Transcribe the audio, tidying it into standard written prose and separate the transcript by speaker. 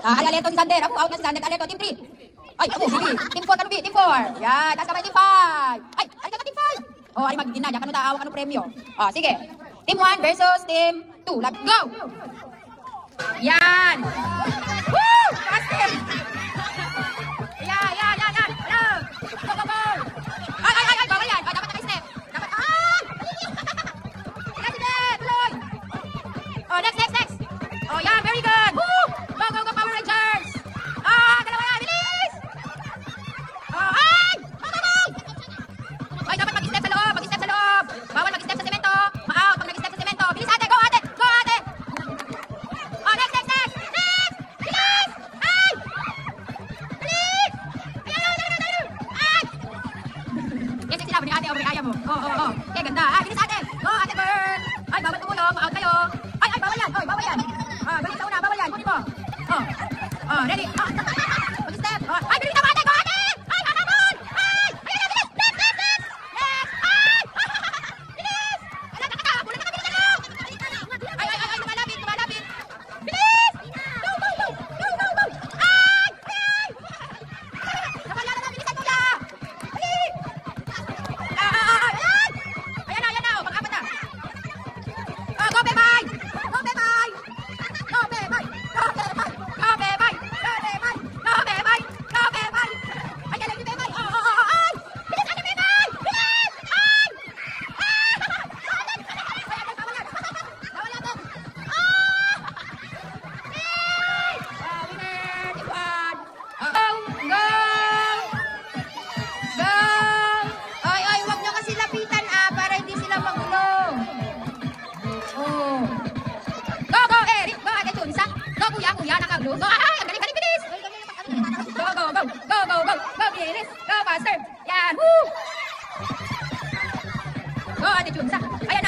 Speaker 1: Ay, alerto si Sander. Ako, out na si Sander. Alerto, team 3. Ay, ako, sige. Team 4, kanubi, team 4. Yan, taas kamay, team 5. Ay, alika ka, team 5. Oh, ay, magdinadya. Kano taawak, ano premyo? Oh, sige. Team 1 versus team 2. Let's go! Yan! Woo! Taas, team! Yan! Hello! Go, go, go! Ay! Bawal yan! Oh, dapat naka-step. Dapat, ay! Sige, tuloy! Oh, next! Oh, yan, very good! Woo! Go, Power Rangers! Ah, dalawa yan, bilis! Oh, ay! Go! Ay, dapat mag-step sa loob! Bawal mag-step sa semento! Ma-out pag nag-step sa semento! Bilis ate! Go ate! Oh, next! Bilis! Ay! Bilis! Ay! Yes, sinabi ni ate, ayaw mo. Oh. Okay, ganda. Ay, bilis ate! Go ate, burn! Ay, bawal tumulong, ma-out kayo! Ay, bawal yan! Bawal yan! Ah, balik sa una, bawal yan! Kunin mo! Oh, ready? Mag-step! Ay, bilis na ate! Go ate! Ay, hahamon! Ay! Ayun na, bilis! Next! Ay! Bilis! Wala na ka! Bilis ako! Ay! Lumalapit! Bilis! Go! Ay! Nawala na, bilisan mo na! Bilis! Ayan na! Oh, pang-apat na! Oh, go, Bebay! Ay, galing ni Bebay! Ay! Bilis ate Bebay! Bilis! Ay! Bawal natin! Winner! Team 1! Go! Ay, wag nyo kasi lapitan para hindi sila magulong. Oh. Go, Eric! Go, ate Chunsa! Go, kuya, nakaglo! Go! Ay, ang galing, bilis! Go, bilis! Go, faster! Yan! Woo! Go, ate Chunsa! Ayan